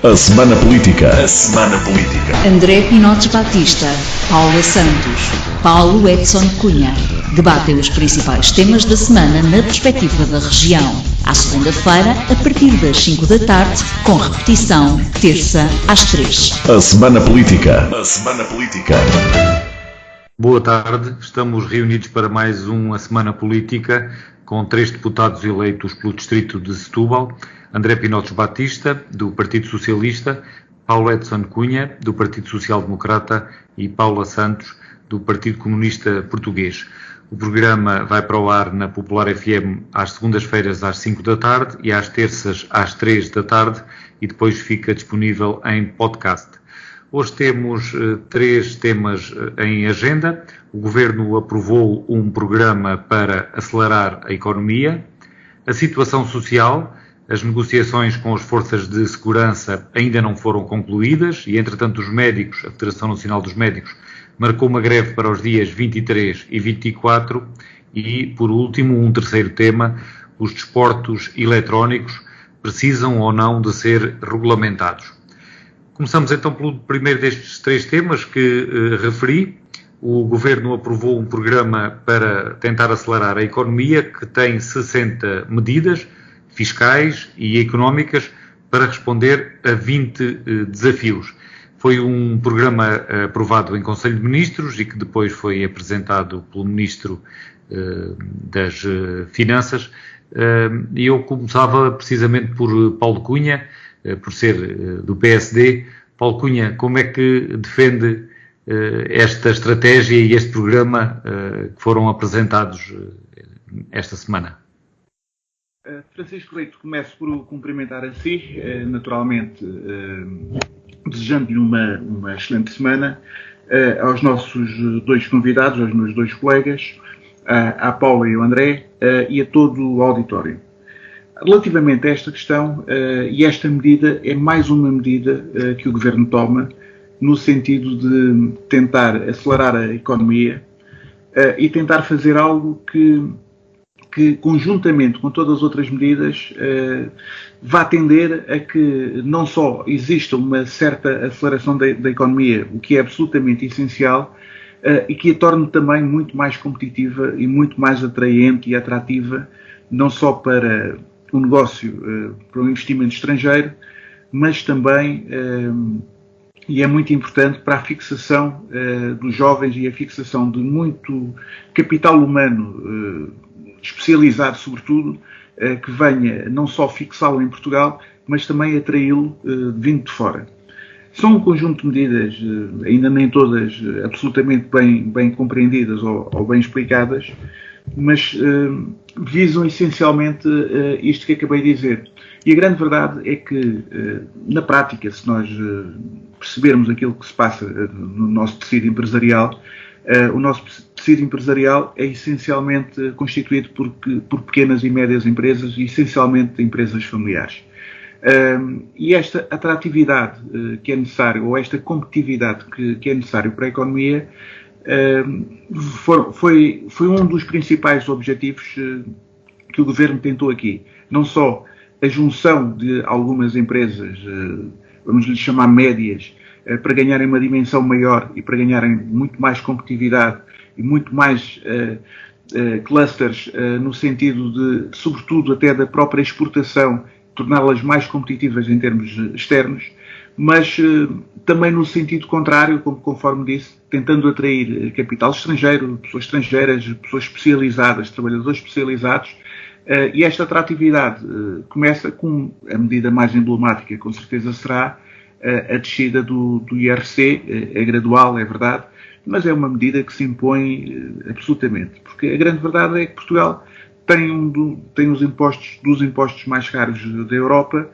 A Semana Política. A Semana Política. André Pinotes Batista, Paula Santos, Paulo Edson Cunha. Debatem os principais temas da semana na perspectiva da região. À segunda-feira, a partir das 5 da tarde, com repetição, terça às 3. A Semana Política. A Semana Política. Boa tarde, estamos reunidos para mais uma Semana Política com 3 deputados eleitos pelo Distrito de Setúbal: André Pinotes Batista, do Partido Socialista, Paulo Edson Cunha, do Partido Social Democrata, e Paula Santos, do Partido Comunista Português. O programa vai para o ar na Popular FM às segundas-feiras às 5 da tarde e às terças às 3 da tarde, e depois fica disponível em podcast. Hoje temos 3 temas em agenda. O Governo aprovou um programa para acelerar a economia, a situação social. As negociações com as forças de segurança ainda não foram concluídas e, entretanto, os médicos, a Federação Nacional dos Médicos, marcou uma greve para os dias 23 e 24 e, por último, um terceiro tema: os desportos eletrónicos precisam ou não de ser regulamentados. Começamos então pelo primeiro destes 3 temas que referi. O Governo aprovou um programa para tentar acelerar a economia que tem 60 medidas fiscais e económicas para responder a 20 desafios. Foi um programa aprovado em Conselho de Ministros e que depois foi apresentado pelo Ministro das Finanças. E eu começava precisamente por Paulo Cunha, por ser do PSD. Paulo Cunha, como é que defende esta estratégia e este programa que foram apresentados esta semana? Francisco Leite, começo por cumprimentar a si, naturalmente desejando-lhe uma excelente semana, aos nossos 2 convidados, aos meus 2 colegas, à Paula e ao André, e a todo o auditório. Relativamente a esta questão, e esta medida é mais uma medida que o Governo toma no sentido de tentar acelerar a economia e tentar fazer algo que conjuntamente com todas as outras medidas, vai tender a que não só exista uma certa aceleração da economia, o que é absolutamente essencial, e que a torne também muito mais competitiva e muito mais atraente e atrativa, não só para o negócio, para o investimento estrangeiro, mas também, e é muito importante, para a fixação dos jovens e a fixação de muito capital humano especializado, sobretudo, que venha não só fixá-lo em Portugal, mas também atraí-lo vindo de fora. São um conjunto de medidas, ainda nem todas absolutamente bem compreendidas ou bem explicadas, mas visam essencialmente isto que acabei de dizer. E a grande verdade é que, na prática, se nós percebermos aquilo que se passa no nosso tecido empresarial, o nosso tecido empresarial é essencialmente constituído por pequenas e médias empresas, e essencialmente empresas familiares. E esta atratividade que é necessária, ou esta competitividade que é necessária para a economia, foi um dos principais objetivos que o Governo tentou aqui. Não só a junção de algumas empresas, vamos lhe chamar médias, para ganharem uma dimensão maior e para ganharem muito mais competitividade e muito mais clusters, no sentido de, sobretudo, até da própria exportação, torná-las mais competitivas em termos externos, mas também no sentido contrário, conforme disse, tentando atrair capital estrangeiro, pessoas estrangeiras, pessoas especializadas, trabalhadores especializados, e esta atratividade começa com a medida mais emblemática, com certeza será a descida do IRC. É gradual, é verdade, mas é uma medida que se impõe absolutamente, porque a grande verdade é que Portugal tem os impostos, dos impostos mais caros da Europa,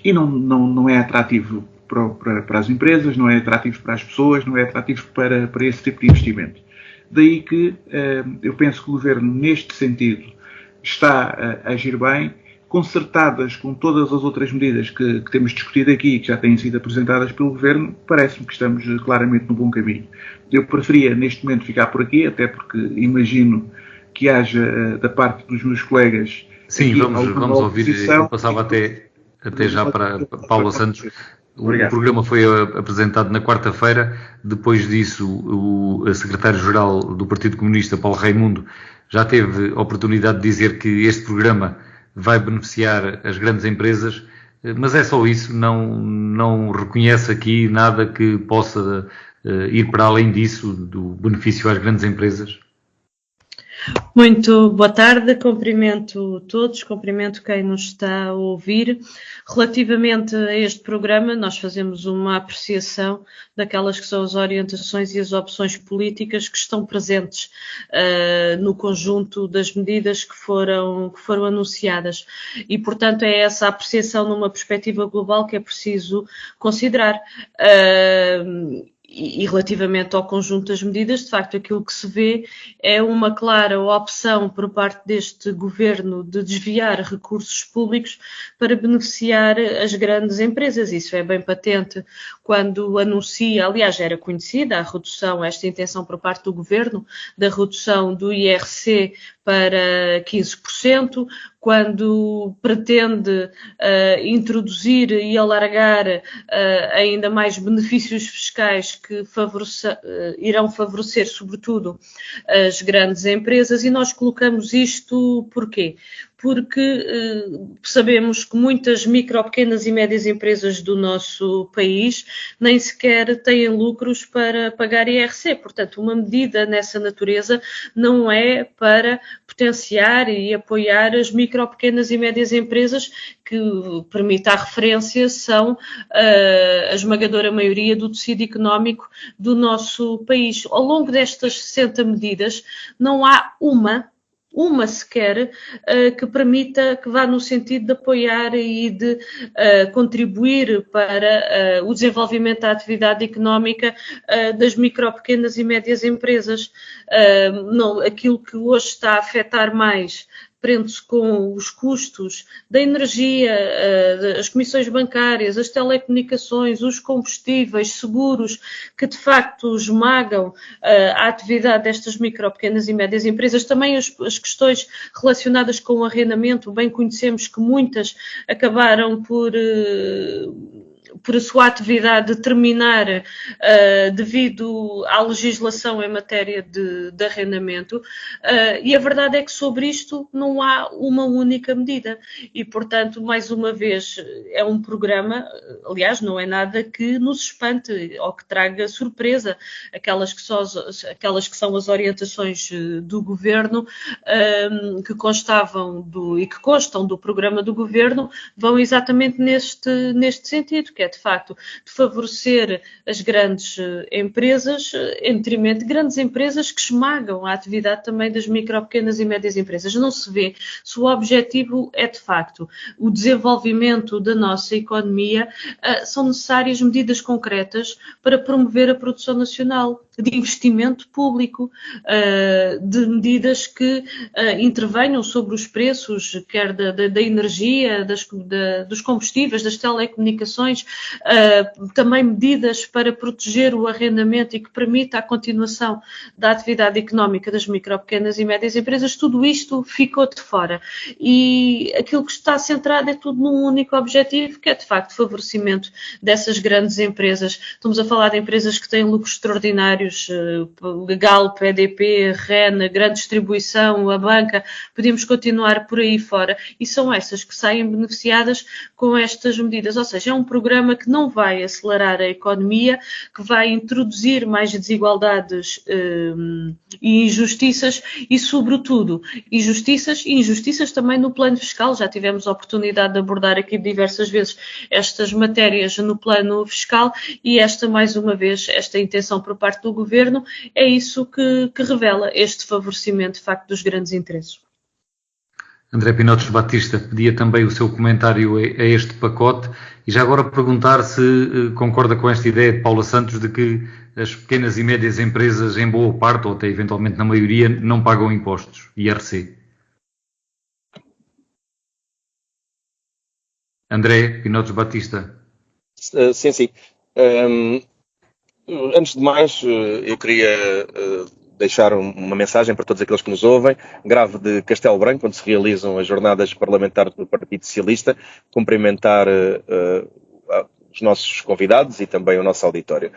e não é atrativo para as empresas, não é atrativo para as pessoas, não é atrativo para esse tipo de investimento. Daí que eu penso que o Governo, neste sentido, está a agir bem, concertadas com todas as outras medidas que temos discutido aqui e que já têm sido apresentadas pelo Governo. Parece-me que estamos claramente no bom caminho. Eu preferia, neste momento, ficar por aqui, até porque imagino que haja, da parte dos meus colegas... Sim, vamos ouvir. Eu passava Até já para Paula Santos. Obrigado. O programa foi apresentado na quarta-feira. Depois disso, o secretário-geral do Partido Comunista, Paulo Raimundo, já teve a oportunidade de dizer que este programa vai beneficiar as grandes empresas, mas é só isso, não reconhece aqui nada que possa ir para além disso, do benefício às grandes empresas. Muito boa tarde, cumprimento todos, cumprimento quem nos está a ouvir. Relativamente a este programa, nós fazemos uma apreciação daquelas que são as orientações e as opções políticas que estão presentes no conjunto das medidas que foram anunciadas. E, portanto, é essa apreciação numa perspectiva global que é preciso considerar. E relativamente ao conjunto das medidas, de facto, aquilo que se vê é uma clara opção por parte deste governo de desviar recursos públicos para beneficiar as grandes empresas. Isso é bem patente quando anuncia, aliás, era conhecida a redução, esta intenção por parte do governo, da redução do IRC para 15%, quando pretende introduzir e alargar ainda mais benefícios fiscais que irão favorecer, sobretudo, as grandes empresas. E nós colocamos isto porquê? Porque sabemos que muitas micro, pequenas e médias empresas do nosso país nem sequer têm lucros para pagar IRC. Portanto, uma medida nessa natureza não é para potenciar e apoiar as micro, pequenas e médias empresas que, permita a referência, são a esmagadora maioria do tecido económico do nosso país. Ao longo destas 60 medidas, não há uma sequer que permita, que vá no sentido de apoiar e de contribuir para o desenvolvimento da atividade económica das micro, pequenas e médias empresas. Não, aquilo que hoje está a afetar mais prende-se com os custos da energia, as comissões bancárias, as telecomunicações, os combustíveis, seguros, que de facto esmagam a atividade destas micro, pequenas e médias empresas. Também as questões relacionadas com o arrendamento, bem conhecemos que muitas acabaram por a sua atividade terminar devido à legislação em matéria de arrendamento, e a verdade é que sobre isto não há uma única medida e, portanto, mais uma vez, é um programa, aliás, não é nada que nos espante ou que traga surpresa, aquelas que são as orientações do Governo que constam do programa do Governo, vão exatamente neste sentido, que é de facto de favorecer as grandes empresas em detrimento de grandes empresas que esmagam a atividade também das micro, pequenas e médias empresas. Não se vê se o objetivo é de facto o desenvolvimento da nossa economia, são necessárias medidas concretas para promover a produção nacional, de investimento público, de medidas que intervenham sobre os preços, quer da energia, dos combustíveis, das telecomunicações, também medidas para proteger o arrendamento e que permita a continuação da atividade económica das micro, pequenas e médias empresas. Tudo isto ficou de fora e aquilo que está centrado é tudo num único objetivo, que é de facto o favorecimento dessas grandes empresas. Estamos a falar de empresas que têm lucros extraordinários, Legal, PDP, REN, grande distribuição, a banca, podemos continuar por aí fora, e são essas que saem beneficiadas com estas medidas. Ou seja, é um programa que não vai acelerar a economia, que vai introduzir mais desigualdades e injustiças e, sobretudo, injustiças também no plano fiscal. Já tivemos a oportunidade de abordar aqui diversas vezes estas matérias no plano fiscal e mais uma vez, esta intenção por parte do Governo é isso que revela este favorecimento, de facto, dos grandes interesses. André Pinotes Batista pedia também o seu comentário a este pacote e já agora perguntar se concorda com esta ideia de Paula Santos de que as pequenas e médias empresas, em boa parte, ou até eventualmente na maioria, não pagam impostos, IRC. André Pinotes Batista. Sim. Antes de mais, eu queria deixar uma mensagem para todos aqueles que nos ouvem. Grave de Castelo Branco, onde se realizam as jornadas parlamentares do Partido Socialista. Cumprimentar os nossos convidados e também o nosso auditório.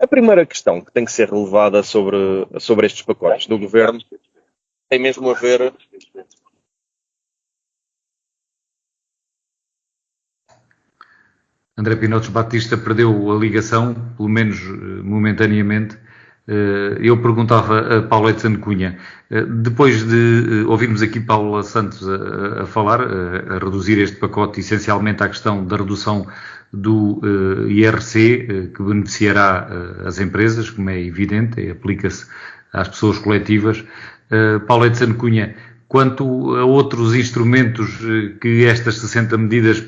A primeira questão que tem que ser relevada sobre estes pacotes do Governo tem mesmo a ver... André Pinotes Batista perdeu a ligação, pelo menos momentaneamente. Eu perguntava a Paula Edson Cunha, depois de ouvirmos aqui Paula Santos a falar, a reduzir este pacote essencialmente à questão da redução do IRC, que beneficiará as empresas, como é evidente, aplica-se às pessoas coletivas. Paula Edson Cunha, quanto a outros instrumentos que estas 60 medidas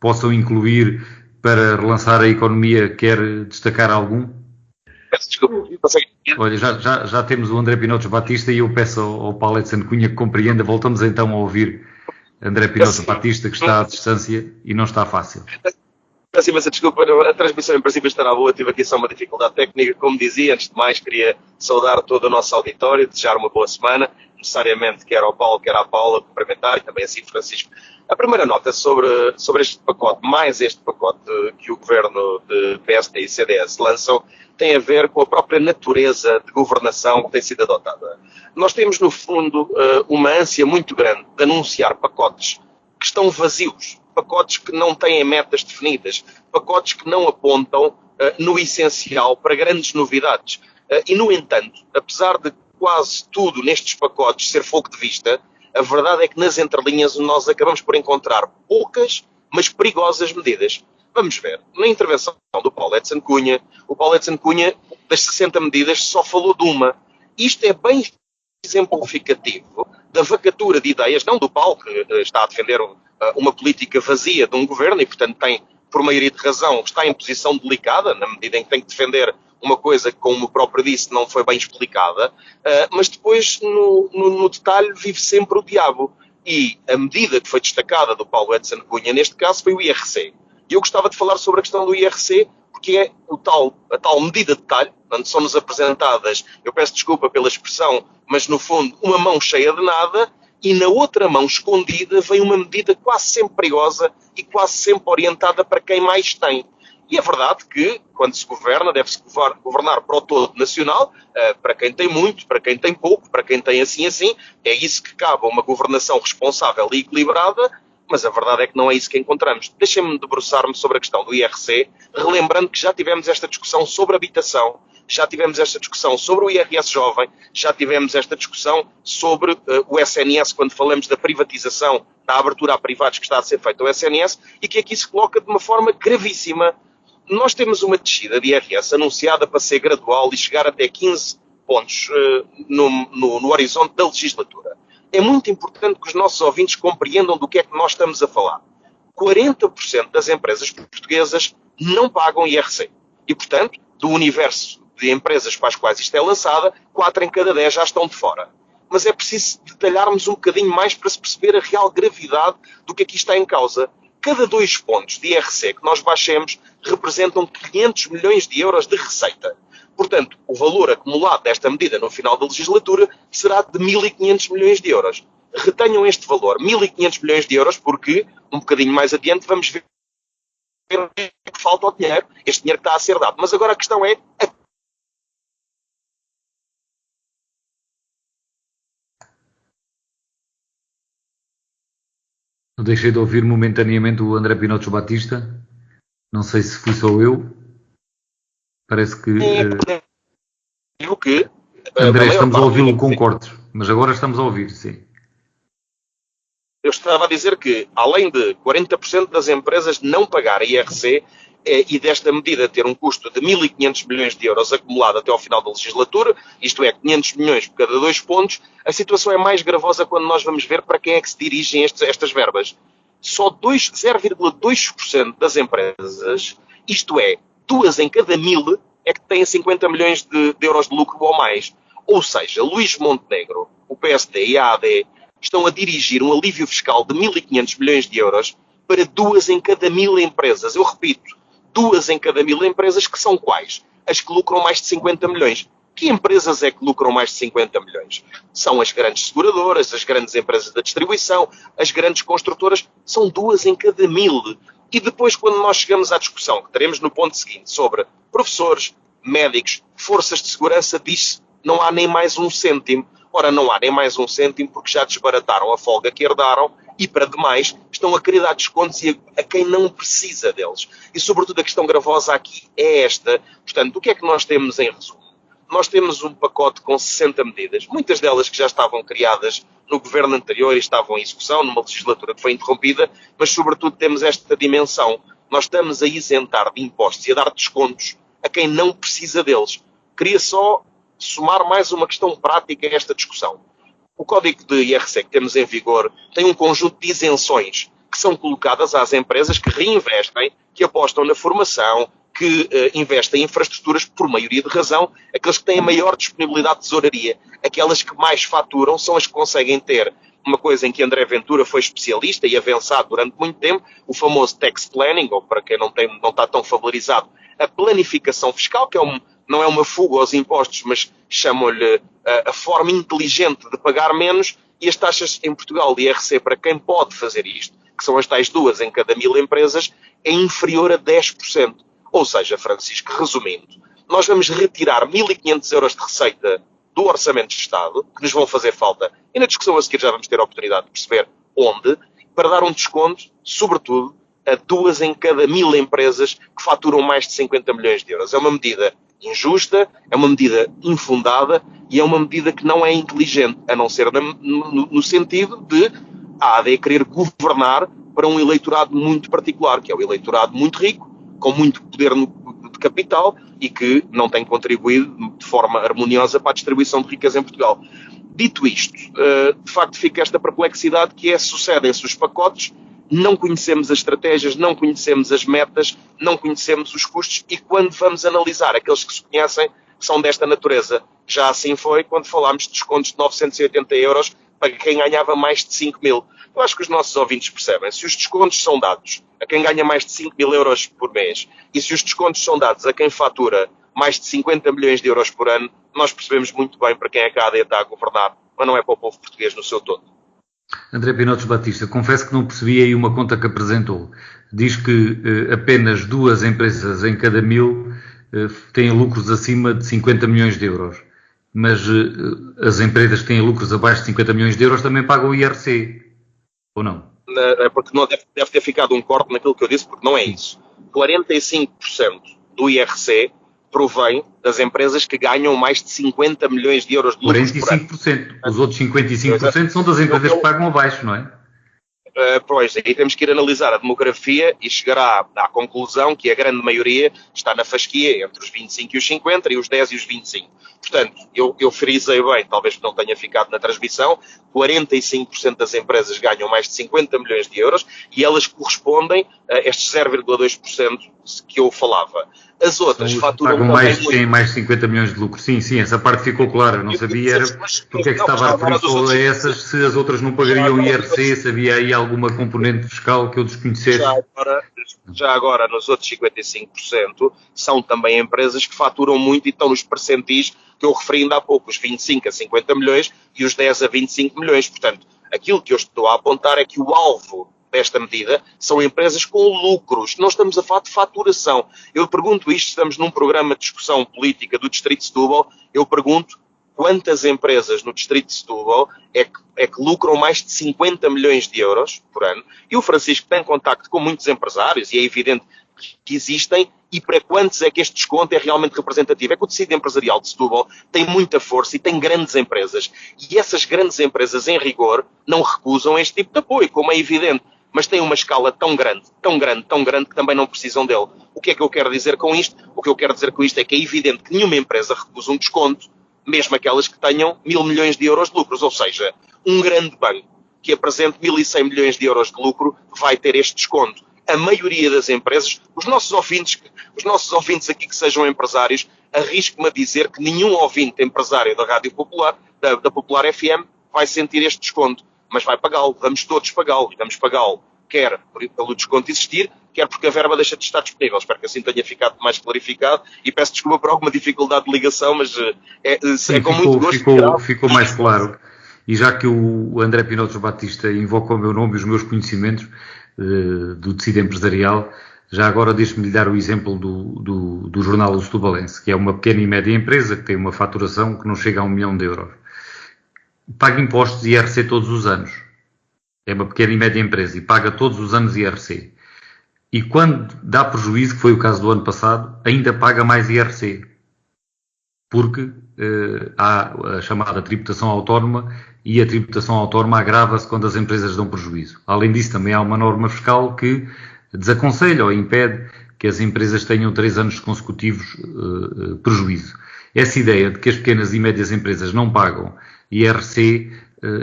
possam incluir para relançar a economia, quer destacar algum? Peço desculpa. Olha, já temos o André Pinotes Batista e eu peço ao Paulo Edson Cunha que compreenda. Voltamos então a ouvir André Pinotes Batista, que está à distância e não está fácil. Peço imensa desculpa, a transmissão em princípio estará boa, tive aqui só uma dificuldade técnica. Como dizia, antes de mais queria saudar todo o nosso auditório, desejar uma boa semana, necessariamente quer ao Paulo, quer à Paula, cumprimentar e também assim Francisco. A primeira nota sobre este pacote, mais este pacote que o governo de PSD e CDS lançam, tem a ver com a própria natureza de governação que tem sido adotada. Nós temos, no fundo, uma ânsia muito grande de anunciar pacotes que estão vazios, pacotes que não têm metas definidas, pacotes que não apontam no essencial para grandes novidades. E, no entanto, apesar de quase tudo nestes pacotes ser fogo de vista, a verdade é que nas entrelinhas nós acabamos por encontrar poucas, mas perigosas medidas. Vamos ver. Na intervenção do Paulo Edson Cunha, o Paulo Edson Cunha, das 60 medidas, só falou de uma. Isto é bem exemplificativo da vacatura de ideias, não do Paulo, que está a defender uma política vazia de um governo e, portanto, tem, por maioria de razão, está em posição delicada, na medida em que tem que defender uma coisa que, como o próprio disse, não foi bem explicada, mas depois, no detalhe, vive sempre o diabo. E a medida que foi destacada do Paulo Edson Cunha, neste caso, foi o IRC. E eu gostava de falar sobre a questão do IRC, porque é a tal medida de detalhe, onde são-nos apresentadas, eu peço desculpa pela expressão, mas no fundo, uma mão cheia de nada, e na outra mão escondida vem uma medida quase sempre perigosa e quase sempre orientada para quem mais tem. E é verdade que, quando se governa, deve-se governar para o todo nacional, para quem tem muito, para quem tem pouco, para quem tem assim. É isso que cabe a uma governação responsável e equilibrada, mas a verdade é que não é isso que encontramos. Deixem-me debruçar-me sobre a questão do IRC, relembrando que já tivemos esta discussão sobre habitação, já tivemos esta discussão sobre o IRS jovem, já tivemos esta discussão sobre o SNS, quando falamos da privatização, da abertura a privados que está a ser feita ao SNS, e que aqui se coloca de uma forma gravíssima. Nós temos uma descida de IRS anunciada para ser gradual e chegar até 15 pontos no horizonte da legislatura. É muito importante que os nossos ouvintes compreendam do que é que nós estamos a falar. 40% das empresas portuguesas não pagam IRC. E, portanto, do universo de empresas para as quais isto é lançada, 4 em cada 10 já estão de fora. Mas é preciso detalharmos um bocadinho mais para se perceber a real gravidade do que aqui está em causa. Cada 2 pontos de IRC que nós baixemos representam 500 milhões de euros de receita. Portanto, o valor acumulado desta medida no final da legislatura será de 1.500 milhões de euros. Retenham este valor, 1.500 milhões de euros, porque um bocadinho mais adiante vamos ver que falta o dinheiro, este dinheiro que está a ser dado. Mas agora a questão é... Eu deixei de ouvir momentaneamente o André Pinotes Batista. Não sei se fui só eu. Parece que... André, estamos a ouvi-lo com cortes, mas agora estamos a ouvir, sim. Eu estava a dizer que, além de 40% das empresas não pagarem IRC e desta medida ter um custo de 1.500 milhões de euros acumulado até ao final da legislatura, isto é, 500 milhões por cada 2 pontos, a situação é mais gravosa quando nós vamos ver para quem é que se dirigem estas verbas. Só 0,2% das empresas, isto é, 2 em cada 1.000, é que têm 50 milhões de euros de lucro ou mais. Ou seja, Luís Montenegro, o PSD e a AD estão a dirigir um alívio fiscal de 1.500 milhões de euros para 2 em cada 1.000 empresas. Eu repito, 2 em cada 1.000 empresas, que são quais? As que lucram mais de 50 milhões. Que empresas é que lucram mais de 50 milhões? São as grandes seguradoras, as grandes empresas da distribuição, as grandes construtoras, são 2 em cada 1000. E depois, quando nós chegamos à discussão, que teremos no ponto seguinte, sobre professores, médicos, forças de segurança, diz-se não há nem mais 1 cêntimo. Ora, não há nem mais 1 cêntimo porque já desbarataram a folga que herdaram e, para demais, estão a querer dar descontos a quem não precisa deles. E, sobretudo, a questão gravosa aqui é esta. Portanto, o que é que nós temos em resumo? Nós temos um pacote com 60 medidas, muitas delas que já estavam criadas no governo anterior e estavam em execução, numa legislatura que foi interrompida, mas, sobretudo, temos esta dimensão. Nós estamos a isentar de impostos e a dar descontos a quem não precisa deles. Queria só somar mais uma questão prática a esta discussão. O Código de IRC que temos em vigor tem um conjunto de isenções que são colocadas às empresas que reinvestem, que apostam na formação, que investem em infraestruturas por maioria de razão, aqueles que têm a maior disponibilidade de tesouraria, aquelas que mais faturam são as que conseguem ter uma coisa em que André Ventura foi especialista e avançado durante muito tempo, o famoso tax planning, ou para quem não está tão familiarizado, a planificação fiscal, que não é uma fuga aos impostos, mas chamam-lhe a forma inteligente de pagar menos, e as taxas em Portugal de IRC para quem pode fazer isto, que são as tais 2 em cada 1000 empresas, é inferior a 10%. Ou seja, Francisco, resumindo, nós vamos retirar 1.500 euros de receita do Orçamento de Estado, que nos vão fazer falta, e na discussão a seguir já vamos ter a oportunidade de perceber onde, para dar um desconto, sobretudo, a 2 em cada 1000 empresas que faturam mais de 50 milhões de euros. É uma medida injusta, é uma medida infundada e é uma medida que não é inteligente, a não ser no sentido de a AD querer governar para um eleitorado muito particular, que é o eleitorado muito rico, com muito poder de capital e que não tem contribuído de forma harmoniosa para a distribuição de riqueza em Portugal. Dito isto, de facto fica esta perplexidade que sucedem-se os pacotes, não conhecemos as estratégias, não conhecemos as metas, não conhecemos os custos e quando vamos analisar aqueles que se conhecem são desta natureza. Já assim foi quando falámos de descontos de 980 euros para quem ganhava mais de 5 mil. Eu acho que os nossos ouvintes percebem, se os descontos são dados a quem ganha mais de 5 mil euros por mês e se os descontos são dados a quem fatura mais de 50 milhões de euros por ano, nós percebemos muito bem para quem é que a AD está a governar, mas não é para o povo português no seu todo. André Pinotes Batista, confesso que não percebi aí uma conta que apresentou. Diz que apenas 2 empresas em cada 1000 têm lucros acima de 50 milhões de euros. Mas as empresas que têm lucros abaixo de 50 milhões de euros também pagam o IRC, ou não? É porque não deve ter ficado um corte naquilo que eu disse, porque não é isso. 45% do IRC provém das empresas que ganham mais de 50 milhões de euros de lucros por ano. 45%. Os outros 55% são das empresas que pagam abaixo, não é? Pois, aí temos que ir analisar a demografia e chegar à conclusão que a grande maioria está na fasquia entre os 25 e os 50 e os 10 e os 25. Portanto, eu frisei bem, talvez não tenha ficado na transmissão, 45% das empresas ganham mais de 50 milhões de euros e elas correspondem a estes 0,2% que eu falava. As outras faturam pagam também mais, têm mais de 50 milhões de lucro. Sim, essa parte ficou clara. Eu não sabia porque é que estava a referir só a essas, se as outras não pagariam IRC, se havia aí alguma componente fiscal que eu desconhecesse. Já agora, nos outros 55%, são também empresas que faturam muito e estão nos percentis que eu referi ainda há pouco, os 25 a 50 milhões e os 10 a 25 milhões. Portanto, aquilo que eu estou a apontar é que o alvo desta medida são empresas com lucros. Não estamos a falar de faturação. Eu pergunto isto, estamos num programa de discussão política do Distrito de Setúbal, eu pergunto quantas empresas no Distrito de Setúbal é que lucram mais de 50 milhões de euros por ano. E o Francisco tem contacto com muitos empresários e é evidente que existem e para quantos é que este desconto é realmente representativo. É que o tecido empresarial de Setúbal tem muita força e tem grandes empresas. E essas grandes empresas, em rigor, não recusam este tipo de apoio, como é evidente. Mas têm uma escala tão grande, que também não precisam dele. O que é que eu quero dizer com isto? O que eu quero dizer com isto é que é evidente que nenhuma empresa recusa um desconto, mesmo aquelas que tenham 1.000 milhões de euros de lucros. Ou seja, um grande banco que apresente 1.100 milhões de euros de lucro vai ter este desconto. A maioria das empresas, os nossos ouvintes aqui que sejam empresários, arrisco-me a dizer que nenhum ouvinte empresário da Rádio Popular, da Popular FM, vai sentir este desconto. Mas vai pagá-lo, vamos todos pagá-lo, e vamos pagá-lo quer pelo desconto existir, quer porque a verba deixa de estar disponível. Espero que assim tenha ficado mais clarificado e peço desculpa por alguma dificuldade de ligação, mas Sim, com muito gosto. Ficou mais claro. E já que o André Pinotos Batista invoca o meu nome e os meus conhecimentos do tecido empresarial, já agora deixe-me lhe dar o exemplo do jornal O Setubalense, que é uma pequena e média empresa que tem uma faturação que não chega a 1 milhão de euros. Paga impostos e IRC todos os anos. É uma pequena e média empresa e paga todos os anos IRC. E quando dá prejuízo, que foi o caso do ano passado, ainda paga mais IRC. Porque há a chamada tributação autónoma e a tributação autónoma agrava-se quando as empresas dão prejuízo. Além disso, também há uma norma fiscal que desaconselha ou impede que as empresas tenham 3 anos consecutivos prejuízo. Essa ideia de que as pequenas e médias empresas não pagam IRC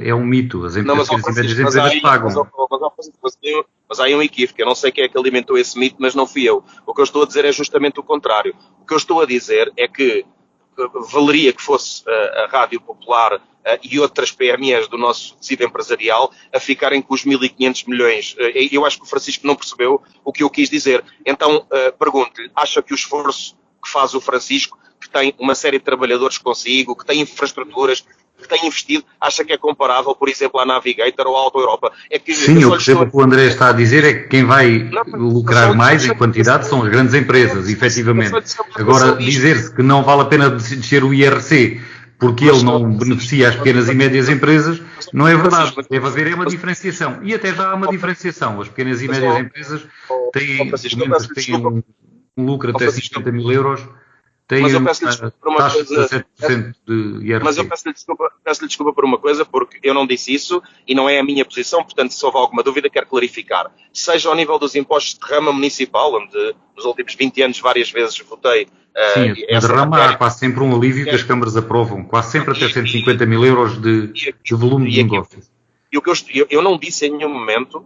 é um mito. As pequenas e médias empresas pagam. Mas há aí um equívoco. Eu não sei quem é que alimentou esse mito, mas não fui eu. O que eu estou a dizer é justamente o contrário. O que eu estou a dizer é que valeria que fosse a Rádio Popular e outras PMEs do nosso tecido empresarial a ficarem com os 1.500 milhões. Eu acho que o Francisco não percebeu o que eu quis dizer. Então, pergunto-lhe, acha que o esforço que faz o Francisco, que tem uma série de trabalhadores consigo, que tem infraestruturas, que tem investido, acha que é comparável, por exemplo, à Navigator ou à Auto Europa? Sim, eu percebo o que o André está a dizer, é que quem vai lucrar mais em quantidade são as grandes empresas, efetivamente. Agora, dizer-se que não vale a pena descer o IRC porque ele não beneficia as pequenas e médias empresas, não é verdade. Deve haver uma diferenciação. E até já há uma diferenciação. As pequenas e médias empresas têm um lucro até 50 mil euros, têm uma taxa de 17% de IRC. Mas eu peço-lhe desculpa por uma coisa, porque eu não disse isso e não é a minha posição, portanto, se houver alguma dúvida, quero clarificar. Seja ao nível dos impostos de derrama municipal, onde nos últimos 20 anos várias vezes votei. Sim, a derrama há quase sempre um alívio que as câmaras aprovam, quase sempre até 150 mil euros de volume de negócio. E o que eu não disse em nenhum momento,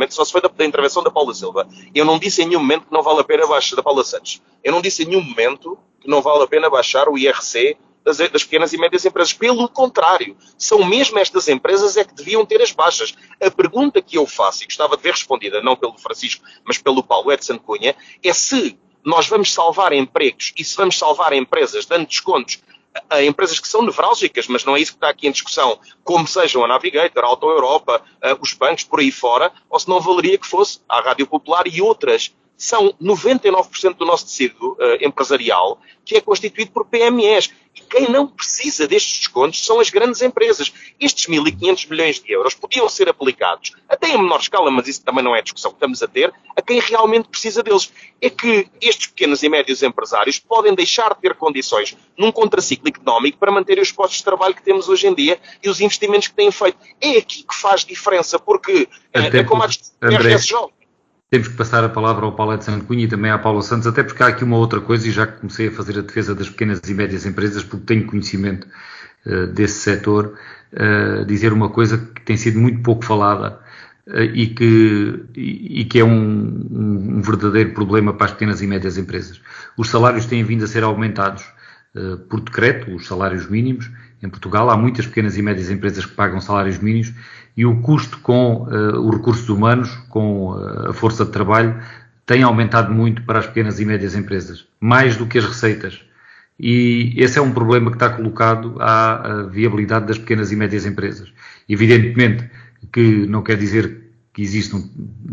só se foi da intervenção da Paula Silva, eu não disse em nenhum momento que não vale a pena baixar, da Paula Santos, eu não disse em nenhum momento que não vale a pena baixar o IRC das pequenas e médias empresas. Pelo contrário, são mesmo estas empresas é que deviam ter as baixas. A pergunta que eu faço, e gostava de ver respondida, não pelo Francisco, mas pelo Paulo Edson Cunha, é se nós vamos salvar empregos e se vamos salvar empresas dando descontos a empresas que são nevrálgicas, mas não é isso que está aqui em discussão, como sejam a Navigator, a Auto Europa, os bancos por aí fora, ou se não valeria que fosse a Rádio Popular e outras. São 99% do nosso tecido empresarial que é constituído por PMEs. E quem não precisa destes descontos são as grandes empresas. Estes 1.500 milhões de euros podiam ser aplicados, até em menor escala, mas isso também não é a discussão que estamos a ter, a quem realmente precisa deles. É que estes pequenos e médios empresários podem deixar de ter condições num contraciclo económico para manterem os postos de trabalho que temos hoje em dia e os investimentos que têm feito. É aqui que faz diferença, porque é como a RSJ. Temos que passar a palavra ao Paulo Edson Cunha e também à Paula Santos, até porque há aqui uma outra coisa, e já comecei a fazer a defesa das pequenas e médias empresas, porque tenho conhecimento desse setor, dizer uma coisa que tem sido muito pouco falada e que é um verdadeiro problema para as pequenas e médias empresas. Os salários têm vindo a ser aumentados por decreto, os salários mínimos. Em Portugal há muitas pequenas e médias empresas que pagam salários mínimos e o custo com os recursos humanos, com a força de trabalho, tem aumentado muito para as pequenas e médias empresas, mais do que as receitas. E esse é um problema que está colocado à viabilidade das pequenas e médias empresas. Evidentemente que não quer dizer que existam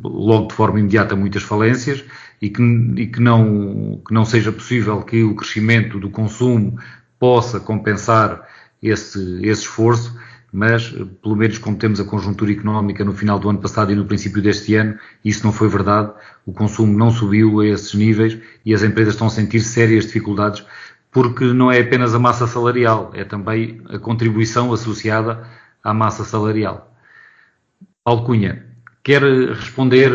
logo de forma imediata muitas falências e que não seja possível que o crescimento do consumo possa compensar esse esforço, mas pelo menos como temos a conjuntura económica no final do ano passado e no princípio deste ano, isso não foi verdade, o consumo não subiu a esses níveis e as empresas estão a sentir sérias dificuldades, porque não é apenas a massa salarial, é também a contribuição associada à massa salarial. Paulo Cunha, quer responder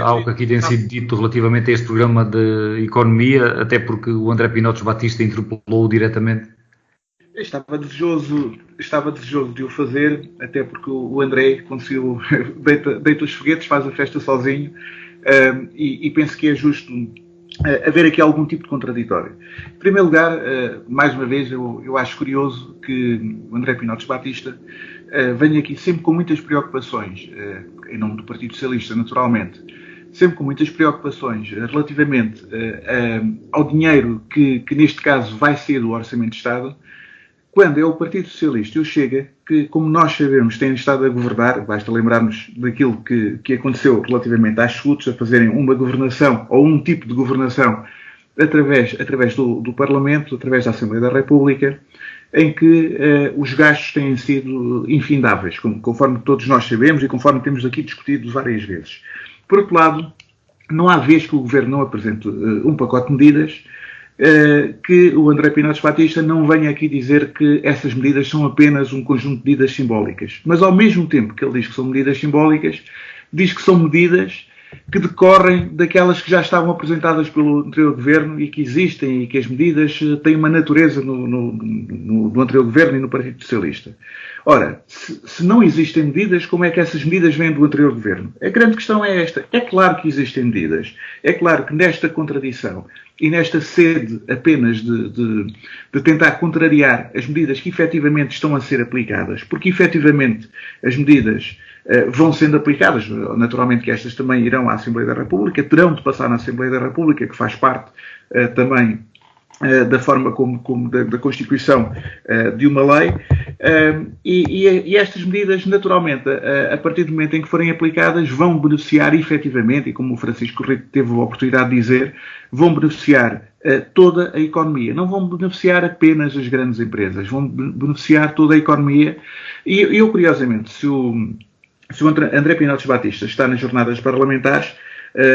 algo que aqui tem sido dito relativamente a este programa de economia, até porque o André Pinotos Batista interpelou diretamente? Estava desejoso de o fazer, até porque o André conseguiu, deita os foguetes, faz a festa sozinho, e penso que é justo haver aqui algum tipo de contraditório. Em primeiro lugar, mais uma vez, eu acho curioso que o André Pinotos Batista venha aqui sempre com muitas preocupações, em nome do Partido Socialista, naturalmente, sempre com muitas preocupações relativamente ao dinheiro que neste caso vai ser do Orçamento de Estado, quando é o Partido Socialista e o Chega, que, como nós sabemos, têm estado a governar, basta lembrarmos daquilo que aconteceu relativamente às SUTs, a fazerem uma governação, ou um tipo de governação, através do Parlamento, através da Assembleia da República, em que os gastos têm sido infindáveis, conforme todos nós sabemos e conforme temos aqui discutido várias vezes. Por outro lado, não há vez que o Governo não apresente um pacote de medidas que o André Pinotes Batista não venha aqui dizer que essas medidas são apenas um conjunto de medidas simbólicas. Mas ao mesmo tempo que ele diz que são medidas simbólicas, diz que são medidas que decorrem daquelas que já estavam apresentadas pelo anterior Governo e que existem e que as medidas têm uma natureza no anterior Governo e no Partido Socialista. Ora, se não existem medidas, como é que essas medidas vêm do anterior Governo? A grande questão é esta. É claro que existem medidas. É claro que nesta contradição e nesta sede apenas de tentar contrariar as medidas que efetivamente estão a ser aplicadas, porque efetivamente as medidas vão sendo aplicadas, naturalmente que estas também irão à Assembleia da República, terão de passar na Assembleia da República, que faz parte também da forma da Constituição de uma lei, e estas medidas, naturalmente, a partir do momento em que forem aplicadas, vão beneficiar efetivamente, e como o Francisco Rito teve a oportunidade de dizer, vão beneficiar toda a economia. Não vão beneficiar apenas as grandes empresas, vão beneficiar toda a economia. E eu, curiosamente, se o André Pinotes Batista está nas jornadas parlamentares,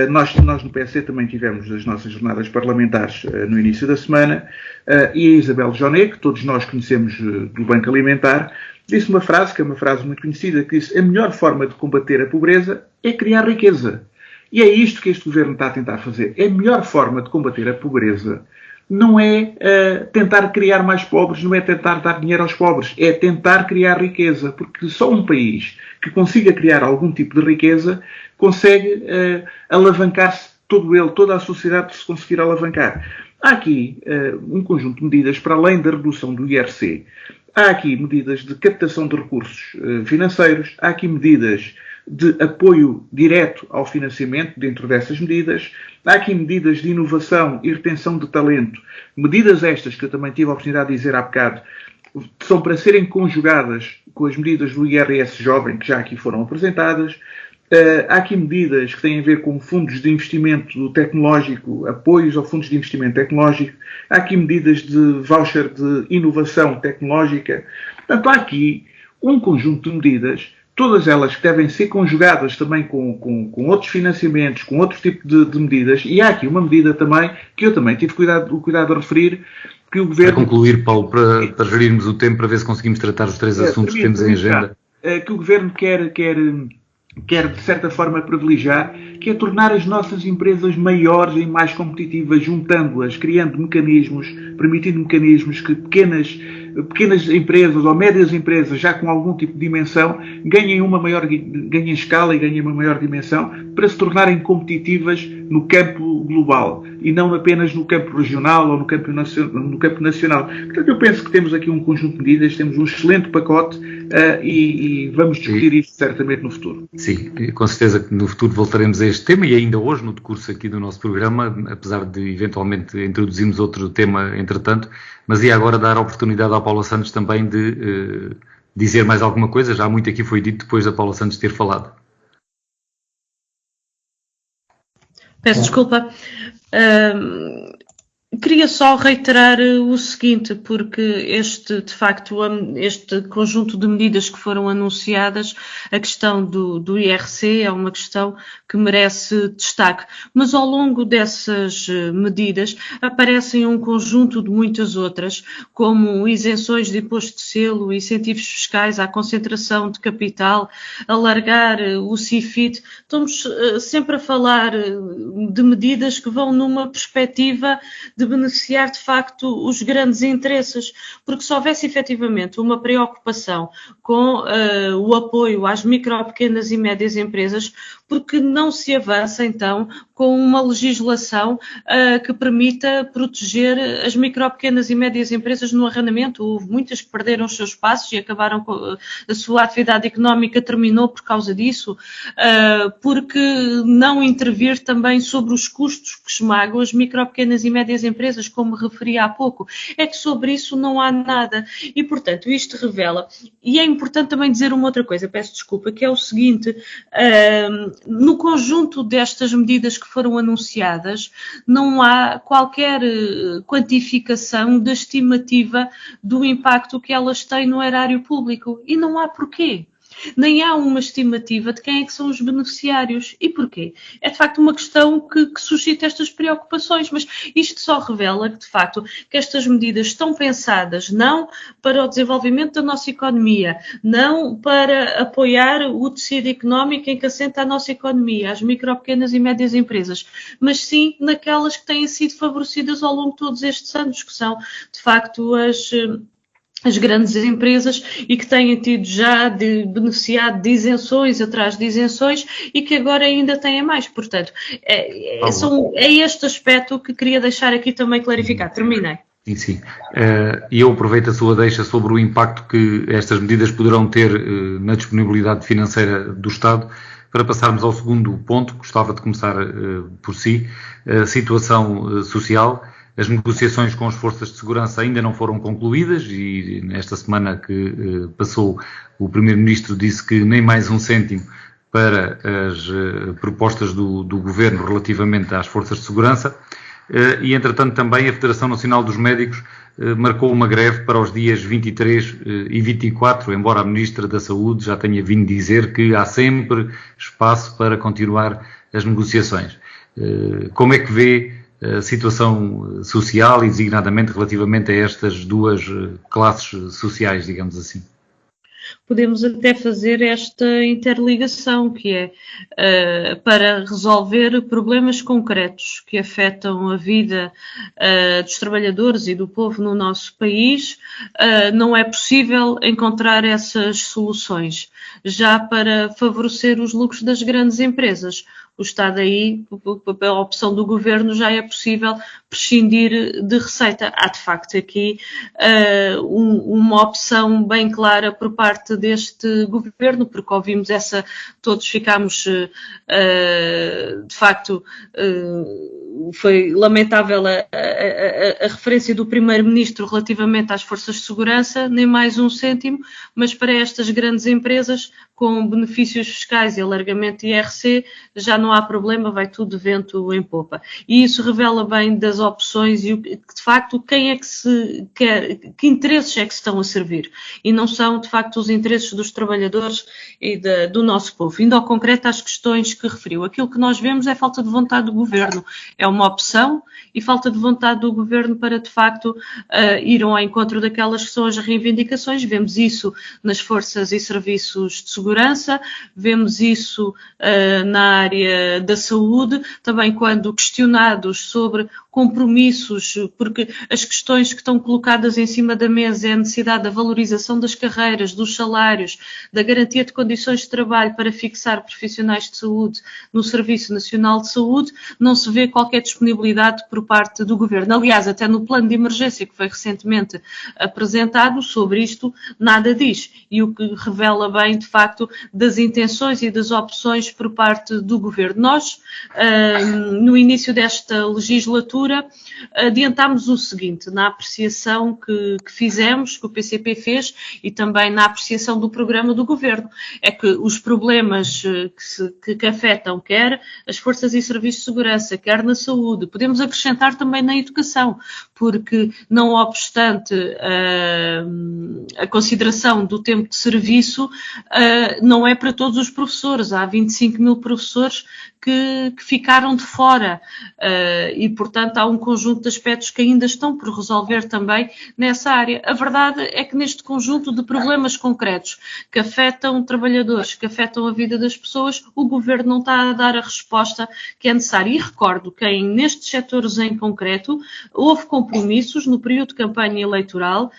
nós no PSD também tivemos as nossas jornadas parlamentares no início da semana, e a Isabel Jonet, que todos nós conhecemos do Banco Alimentar, disse uma frase, que é uma frase muito conhecida, que disse: a melhor forma de combater a pobreza é criar riqueza. E é isto que este governo está a tentar fazer. A melhor forma de combater a pobreza não é tentar criar mais pobres, não é tentar dar dinheiro aos pobres, é tentar criar riqueza, porque só um país que consiga criar algum tipo de riqueza consegue alavancar-se todo ele, toda a sociedade se conseguir alavancar. Há aqui um conjunto de medidas para além da redução do IRC. Há aqui medidas de captação de recursos financeiros, há aqui medidas de apoio direto ao financiamento dentro dessas medidas, há aqui medidas de inovação e retenção de talento, medidas estas que eu também tive a oportunidade de dizer há bocado, são para serem conjugadas com as medidas do IRS jovem que já aqui foram apresentadas. Há aqui medidas que têm a ver com fundos de investimento tecnológico, apoios a fundos de investimento tecnológico. Há aqui medidas de voucher de inovação tecnológica. Portanto, há aqui um conjunto de medidas, todas elas que devem ser conjugadas também com outros financiamentos, com outro tipo de medidas. E há aqui uma medida também, que eu também tive o cuidado de referir, que o Governo... Para concluir, Paulo, para gerirmos o tempo, para ver se conseguimos tratar os três assuntos que temos em agenda. Que o Governo quer de certa forma privilegiar, que é tornar as nossas empresas maiores e mais competitivas, juntando-as, criando mecanismos, permitindo mecanismos que pequenas empresas ou médias empresas, já com algum tipo de dimensão, ganhem escala e ganhem uma maior dimensão para se tornarem competitivas no campo global e não apenas no campo regional ou no campo nacional. Portanto, eu penso que temos aqui um conjunto de medidas, temos um excelente pacote e vamos discutir isto certamente no futuro. Sim, com certeza que no futuro voltaremos a este tema e ainda hoje no decurso aqui do nosso programa, apesar de eventualmente introduzirmos outro tema entretanto, mas ia agora dar a oportunidade ao Paula Santos também de dizer mais alguma coisa, já muito aqui foi dito depois da Paula Santos ter falado. Peço desculpa. Queria só reiterar o seguinte, porque de facto, este conjunto de medidas que foram anunciadas, a questão do IRC é uma questão que merece destaque. Mas ao longo dessas medidas aparecem um conjunto de muitas outras, como isenções de imposto de selo, incentivos fiscais à concentração de capital, alargar o CIFID. Estamos sempre a falar de medidas que vão numa perspectiva de de beneficiar de facto os grandes interesses, porque se houvesse efetivamente uma preocupação com o apoio às micro, pequenas e médias empresas, porque não se avança então com uma legislação que permita proteger as micro, pequenas e médias empresas no arrendamento. Houve muitas que perderam os seus espaços e acabaram com a sua atividade económica, terminou por causa disso, porque não intervir também sobre os custos que esmagam as micro, pequenas e médias empresas, como referi há pouco. É que sobre isso não há nada. E, portanto, isto revela, e é importante também dizer uma outra coisa, peço desculpa, que é o seguinte, no conjunto destas medidas que foram anunciadas, não há qualquer quantificação da estimativa do impacto que elas têm no erário público. E não há porquê. Nem há uma estimativa de quem é que são os beneficiários. E porquê? É de facto uma questão que suscita estas preocupações, mas isto só revela que de facto que estas medidas estão pensadas não para o desenvolvimento da nossa economia, não para apoiar o tecido económico em que assenta a nossa economia, as micro, pequenas e médias empresas, mas sim naquelas que têm sido favorecidas ao longo de todos estes anos, que são de facto as grandes empresas e que têm tido já beneficiado de isenções atrás de isenções e que agora ainda têm mais. Portanto, é este aspecto que queria deixar aqui também clarificado. Terminei. Sim. E eu aproveito a sua deixa sobre o impacto que estas medidas poderão ter na disponibilidade financeira do Estado. Para passarmos ao segundo ponto, gostava de começar por si, a situação social. As negociações com as forças de segurança ainda não foram concluídas e nesta semana que passou o Primeiro-Ministro disse que nem mais um cêntimo para as propostas do Governo relativamente às forças de segurança e, entretanto, também a Federação Nacional dos Médicos marcou uma greve para os dias 23 e 24, embora a Ministra da Saúde já tenha vindo dizer que há sempre espaço para continuar as negociações. Como é que vê a situação social e designadamente relativamente a estas duas classes sociais, digamos assim? Podemos até fazer esta interligação, que é para resolver problemas concretos que afetam a vida dos trabalhadores e do povo no nosso país, não é possível encontrar essas soluções. Já para favorecer os lucros das grandes empresas, o Estado aí, a opção do Governo, já é possível prescindir de receita. Há, de facto, aqui uma opção bem clara por parte deste Governo, porque ouvimos todos ficámos, de facto, foi lamentável a referência do Primeiro-Ministro relativamente às forças de segurança, nem mais um cêntimo, mas para estas grandes empresas, com benefícios fiscais e alargamento IRC, já não há problema, vai tudo de vento em popa. E isso revela bem das opções e, de facto, quem é que se quer, que interesses é que se estão a servir. E não são, de facto, os interesses dos trabalhadores e do nosso povo. Indo ao concreto às questões que referiu, aquilo que nós vemos é falta de vontade do Governo. É uma opção e falta de vontade do Governo para, de facto, ir ao encontro daquelas que são as reivindicações. Vemos isso nas forças e serviços de segurança, vemos isso na área da saúde, também quando questionados sobre compromissos, porque as questões que estão colocadas em cima da mesa é a necessidade da valorização das carreiras, dos salários, da garantia de condições de trabalho para fixar profissionais de saúde no Serviço Nacional de Saúde, não se vê qualquer disponibilidade por parte do Governo. Aliás, até no plano de emergência que foi recentemente apresentado, sobre isto nada diz. E o que revela bem, de facto, das intenções e das opções por parte do Governo. Nós, no início desta legislatura, adiantámos o seguinte, na apreciação que fizemos, que o PCP fez, e também na apreciação do programa do Governo, é que os problemas que afetam quer as forças e serviços de segurança, quer na saúde, podemos acrescentar também na educação, porque não obstante a consideração do tempo de serviço, não é para todos os professores. Há 25 mil professores que ficaram de fora e, portanto, há um conjunto de aspectos que ainda estão por resolver também nessa área. A verdade é que neste conjunto de problemas concretos que afetam trabalhadores, que afetam a vida das pessoas, o Governo não está a dar a resposta que é necessária. E recordo que nestes setores em concreto houve compromissos no período de campanha eleitoral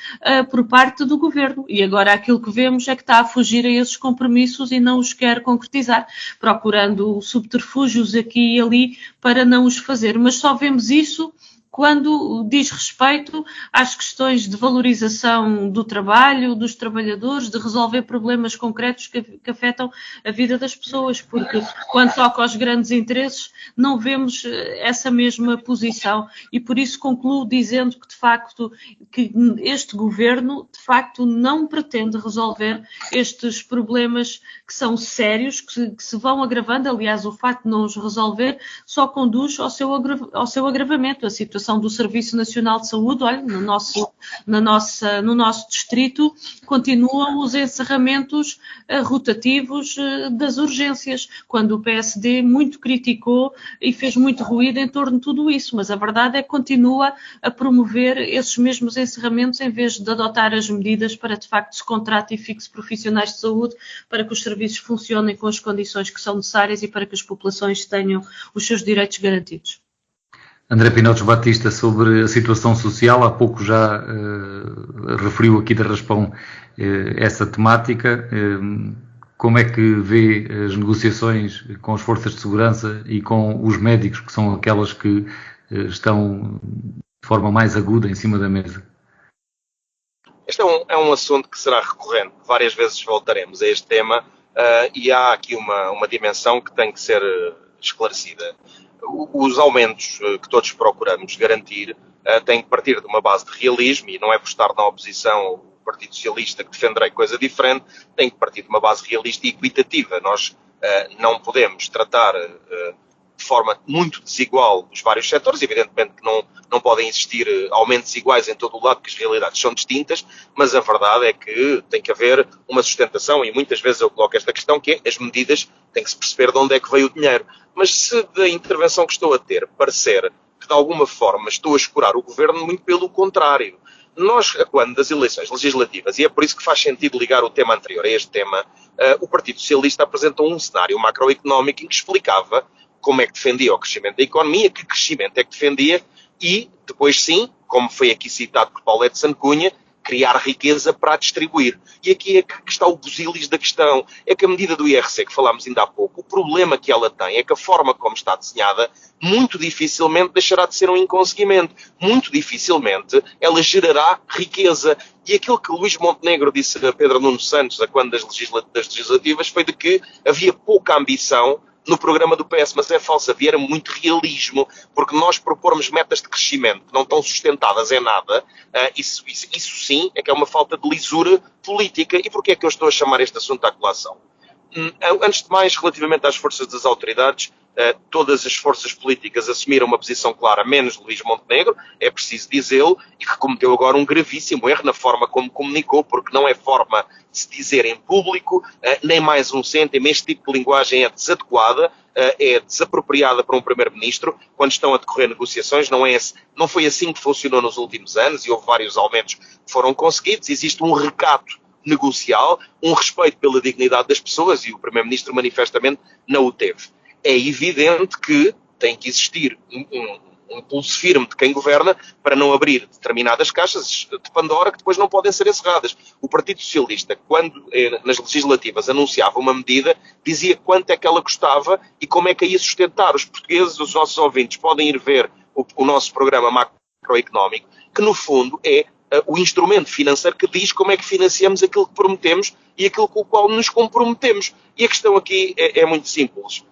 por parte do Governo e agora aquilo que vemos é que está a fugir a esses compromissos e não os quer concretizar, procurando subterfúgios aqui e ali para não os fazer. Mas só vemos isso quando diz respeito às questões de valorização do trabalho, dos trabalhadores, de resolver problemas concretos que afetam a vida das pessoas, porque quando toca aos grandes interesses não vemos essa mesma posição e por isso concluo dizendo que de facto que este Governo de facto não pretende resolver estes problemas que são sérios, que se vão agravando. Aliás, o facto de não os resolver só conduz ao seu agravamento. A situação do Serviço Nacional de Saúde, olha, no nosso distrito, continuam os encerramentos rotativos das urgências, quando o PSD muito criticou e fez muito ruído em torno de tudo isso, mas a verdade é que continua a promover esses mesmos encerramentos em vez de adotar as medidas para, de facto, se contrate e fixe profissionais de saúde, para que os serviços funcionem com as condições que são necessárias e para que as populações tenham os seus direitos garantidos. André Pinotes Batista, sobre a situação social, há pouco já referiu aqui de raspão essa temática. Como é que vê as negociações com as forças de segurança e com os médicos, que são aquelas que estão de forma mais aguda em cima da mesa? Este é um assunto que será recorrente. Várias vezes voltaremos a este tema e há aqui uma dimensão que tem que ser esclarecida. Os aumentos que todos procuramos garantir têm que partir de uma base de realismo, e não é por estar na oposição ao Partido Socialista que defenderei coisa diferente, tem que partir de uma base realista e equitativa. Nós não podemos tratar de forma muito desigual os vários setores. Evidentemente que não podem existir aumentos iguais em todo o lado, porque as realidades são distintas, mas a verdade é que tem que haver uma sustentação, e muitas vezes eu coloco esta questão, que é as medidas, tem que se perceber de onde é que veio o dinheiro. Mas se da intervenção que estou a ter parecer que de alguma forma estou a escurar o Governo, muito pelo contrário. Nós, quando das eleições legislativas, e é por isso que faz sentido ligar o tema anterior a este tema, o Partido Socialista apresentou um cenário macroeconómico em que explicava como é que defendia o crescimento da economia, que crescimento é que defendia, e depois sim, como foi aqui citado por Paulo Edson Cunha, criar riqueza para distribuir. E aqui é que está o busilis da questão. É que a medida do IRC, que falámos ainda há pouco, o problema que ela tem é que a forma como está desenhada muito dificilmente deixará de ser um inconseguimento. Muito dificilmente ela gerará riqueza. E aquilo que Luís Montenegro disse a Pedro Nuno Santos, a quando das legislativas, foi de que havia pouca ambição no programa do PS, mas é falso, havia muito realismo, porque nós propormos metas de crescimento que não estão sustentadas em nada, isso sim é que é uma falta de lisura política. E porquê é que eu estou a chamar este assunto à colação? Antes de mais, relativamente às forças das autoridades, todas as forças políticas assumiram uma posição clara, menos Luís Montenegro, é preciso dizê-lo, e que cometeu agora um gravíssimo erro na forma como comunicou, porque não é forma de se dizer em público, nem mais um cêntimo. Este tipo de linguagem é desadequada, é desapropriada para um primeiro-ministro, quando estão a decorrer negociações. Não foi assim que funcionou nos últimos anos, e houve vários aumentos que foram conseguidos. Existe um recato negocial, um respeito pela dignidade das pessoas, e o Primeiro-Ministro manifestamente não o teve. É evidente que tem que existir um pulso firme de quem governa para não abrir determinadas caixas de Pandora que depois não podem ser encerradas. O Partido Socialista, quando nas legislativas anunciava uma medida, dizia quanto é que ela custava e como é que a ia sustentar. Os portugueses, os nossos ouvintes, podem ir ver o nosso programa macroeconómico, que no fundo é o instrumento financeiro que diz como é que financiamos aquilo que prometemos e aquilo com o qual nos comprometemos. E a questão aqui é muito simples.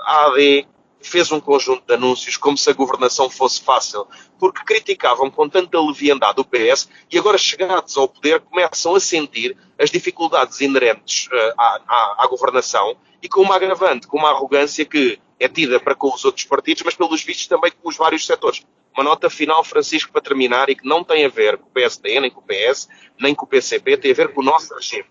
A AD fez um conjunto de anúncios como se a governação fosse fácil, porque criticavam com tanta leviandade o PS e agora, chegados ao poder, começam a sentir as dificuldades inerentes à governação, e com uma agravante, com uma arrogância que é tida para com os outros partidos, mas pelos vistos também com os vários setores. Uma nota final, Francisco, para terminar, e que não tem a ver com o PSD, nem com o PS, nem com o PCP, tem a ver com o nosso regime.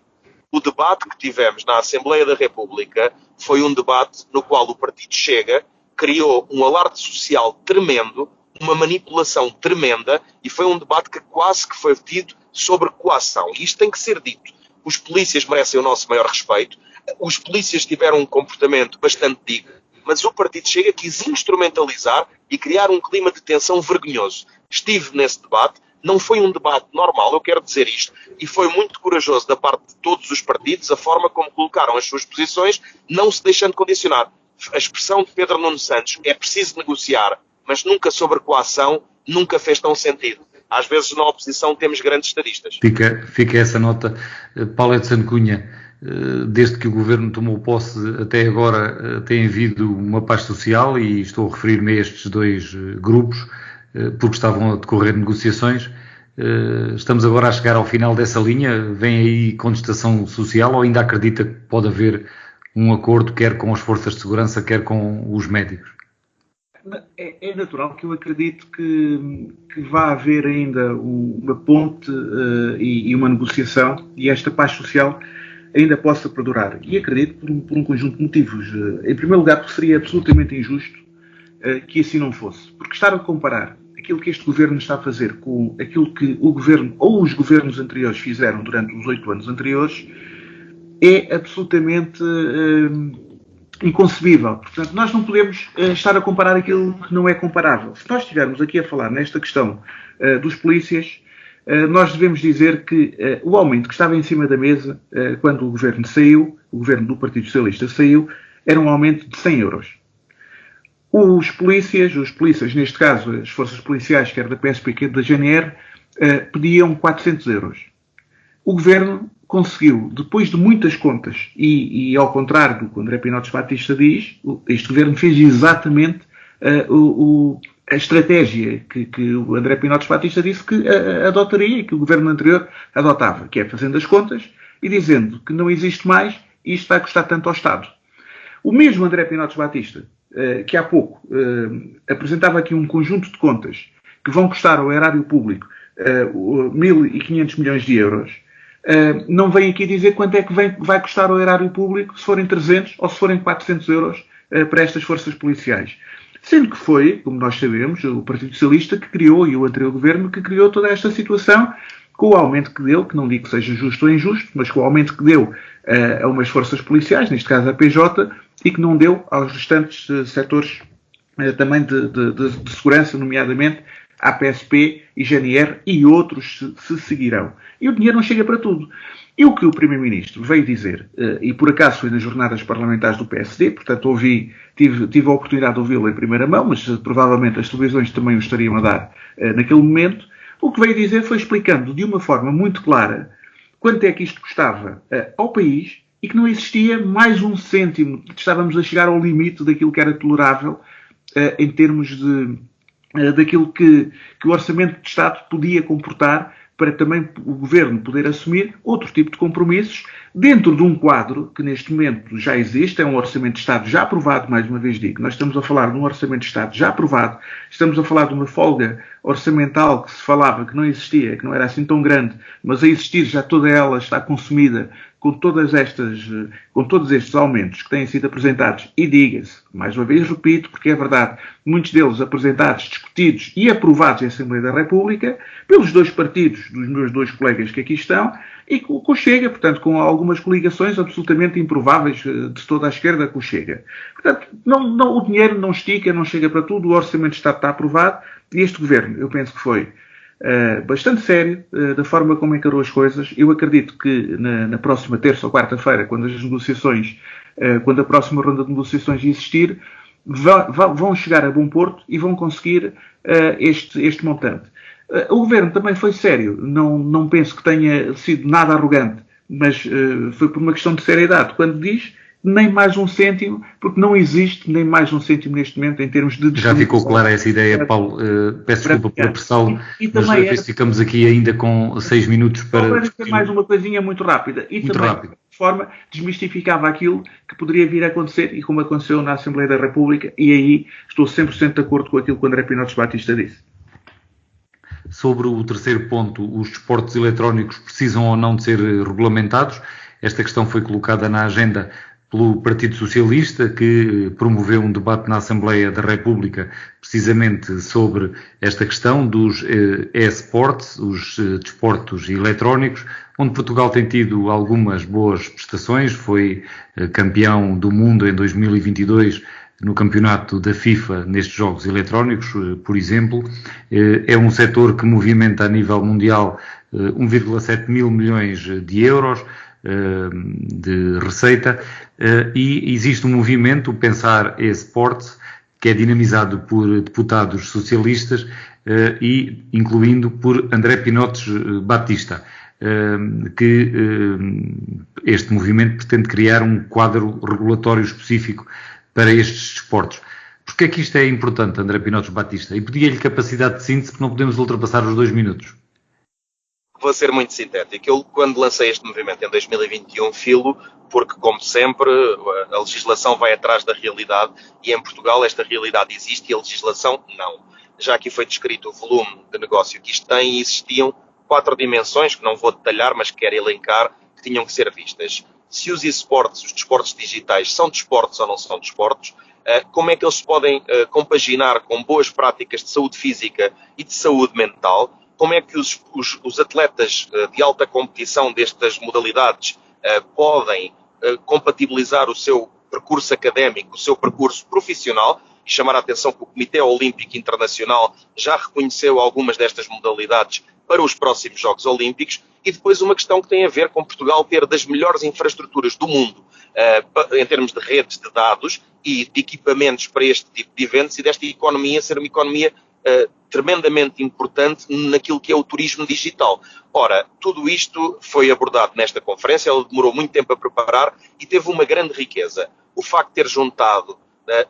O debate que tivemos na Assembleia da República foi um debate no qual o Partido Chega criou um alarde social tremendo, uma manipulação tremenda, e foi um debate que quase que foi tido sobre coação. E isto tem que ser dito. Os polícias merecem o nosso maior respeito. Os polícias tiveram um comportamento bastante digno, mas o Partido Chega quis instrumentalizar e criar um clima de tensão vergonhoso. Estive nesse debate, não foi um debate normal, eu quero dizer isto, e foi muito corajoso da parte de todos os partidos a forma como colocaram as suas posições, não se deixando condicionar. A expressão de Pedro Nuno Santos, é preciso negociar, mas nunca sobre coação, nunca fez tão sentido. Às vezes na oposição temos grandes estadistas. Fica essa nota. Paulo Edson Cunha, desde que o Governo tomou posse até agora tem havido uma paz social, e estou a referir-me a estes dois grupos, porque estavam a decorrer negociações. Estamos agora a chegar ao final dessa linha. Vem aí contestação social, ou ainda acredita que pode haver um acordo, quer com as forças de segurança, quer com os médicos? É natural que eu acredito que vá haver ainda uma ponte e uma negociação, e esta paz social ainda possa perdurar. E acredito por um conjunto de motivos. Em primeiro lugar, porque seria absolutamente injusto que assim não fosse. Porque estar a comparar aquilo que este Governo está a fazer com aquilo que o Governo ou os Governos anteriores fizeram durante os 8 anos anteriores é absolutamente inconcebível. Portanto, nós não podemos estar a comparar aquilo que não é comparável. Se nós estivermos aqui a falar nesta questão dos polícias, nós devemos dizer que o aumento que estava em cima da mesa quando o Governo saiu, o Governo do Partido Socialista saiu, era um aumento de 100 euros. Os polícias, neste caso as forças policiais, quer da PSP, quer da GNR, pediam 400 euros. O Governo conseguiu, depois de muitas contas, e ao contrário do que o André Pinotes Batista diz, este Governo fez exatamente a estratégia que o André Pinotes Batista disse que adotaria e que o Governo anterior adotava, que é fazendo as contas e dizendo que não existe mais e isto vai custar tanto ao Estado. O mesmo André Pinotes Batista, que há pouco apresentava aqui um conjunto de contas que vão custar ao erário público 1.500 milhões de euros, não vem aqui dizer quanto é que vai custar ao erário público, se forem 300 ou se forem 400 euros para estas forças policiais. Sendo que foi, como nós sabemos, o Partido Socialista que criou, e o anterior Governo, que criou toda esta situação, com o aumento que deu, que não digo que seja justo ou injusto, mas com o aumento que deu a umas forças policiais, neste caso a PJ, e que não deu aos restantes setores também de segurança, nomeadamente a PSP e GNR, e outros se seguirão. E o dinheiro não chega para tudo. E o que o Primeiro-Ministro veio dizer, e por acaso foi nas jornadas parlamentares do PSD, portanto tive a oportunidade de ouvi-lo em primeira mão, mas provavelmente as televisões também o estariam a dar naquele momento, o que veio dizer foi explicando de uma forma muito clara quanto é que isto custava ao país e que não existia mais um cêntimo, estávamos a chegar ao limite daquilo que era tolerável em termos daquilo que o Orçamento de Estado podia comportar, para também o Governo poder assumir outro tipo de compromissos dentro de um quadro que neste momento já existe, é um Orçamento de Estado já aprovado, mais uma vez digo, nós estamos a falar de um Orçamento de Estado já aprovado, estamos a falar de uma folga orçamental que se falava que não existia, que não era assim tão grande, mas a existir já toda ela está consumida com todos estes aumentos que têm sido apresentados, e diga-se, mais uma vez repito, porque é verdade, muitos deles apresentados, discutidos e aprovados em Assembleia da República, pelos dois partidos dos meus dois colegas que aqui estão, e com o Chega, portanto, com algumas coligações absolutamente improváveis de toda a esquerda com o Chega. Portanto, o dinheiro não estica, não chega para tudo, o Orçamento de Estado está aprovado, e este Governo, eu penso que foi bastante sério da forma como encarou as coisas. Eu acredito que na próxima terça ou quarta-feira, quando a próxima ronda de negociações existir, vão chegar a bom porto e vão conseguir este montante. O Governo também foi sério, não penso que tenha sido nada arrogante, mas foi por uma questão de seriedade, quando diz nem mais um cêntimo, porque não existe nem mais um cêntimo neste momento em termos de... Já ficou clara essa ideia, Paulo. Peço desculpa por apressá-lo, mas ficamos aqui ainda com 6 minutos para... Discutir mais uma coisinha muito rápida. E muito também, rápido. De forma, desmistificava aquilo que poderia vir a acontecer e como aconteceu na Assembleia da República, e aí estou 100% de acordo com aquilo que o André Pinotes Batista disse. Sobre o terceiro ponto, os desportos eletrónicos precisam ou não de ser regulamentados. Esta questão foi colocada na agenda pelo Partido Socialista, que promoveu um debate na Assembleia da República precisamente sobre esta questão dos e-sports, os desportos eletrónicos, onde Portugal tem tido algumas boas prestações. Foi campeão do mundo em 2022 no campeonato da FIFA nestes jogos eletrónicos, por exemplo. É um setor que movimenta a nível mundial 1,7 mil milhões de euros de receita, e existe um movimento, o Pensar eSports, que é dinamizado por deputados socialistas e incluindo por André Pinotes Batista, que este movimento pretende criar um quadro regulatório específico para estes desportos. Porquê é que isto é importante, André Pinotes Batista? E pedia-lhe capacidade de síntese, porque não podemos ultrapassar os 2 minutos. Vou ser muito sintético. Eu, quando lancei este movimento em 2021, filo porque, como sempre, a legislação vai atrás da realidade e em Portugal esta realidade existe e a legislação não. Já aqui foi descrito o volume de negócio que isto tem e existiam 4 dimensões, que não vou detalhar, mas que quero elencar, que tinham que ser vistas. Se os esportes, os desportos digitais, são desportos ou não são desportos, como é que eles se podem compaginar com boas práticas de saúde física e de saúde mental? Como é que os atletas de alta competição destas modalidades podem compatibilizar o seu percurso académico, o seu percurso profissional, e chamar a atenção que o Comitê Olímpico Internacional já reconheceu algumas destas modalidades para os próximos Jogos Olímpicos, e depois uma questão que tem a ver com Portugal ter das melhores infraestruturas do mundo em termos de redes de dados e de equipamentos para este tipo de eventos, e desta economia ser uma economia tremendamente importante naquilo que é o turismo digital. Ora, tudo isto foi abordado nesta conferência, ela demorou muito tempo a preparar e teve uma grande riqueza. O facto de ter juntado,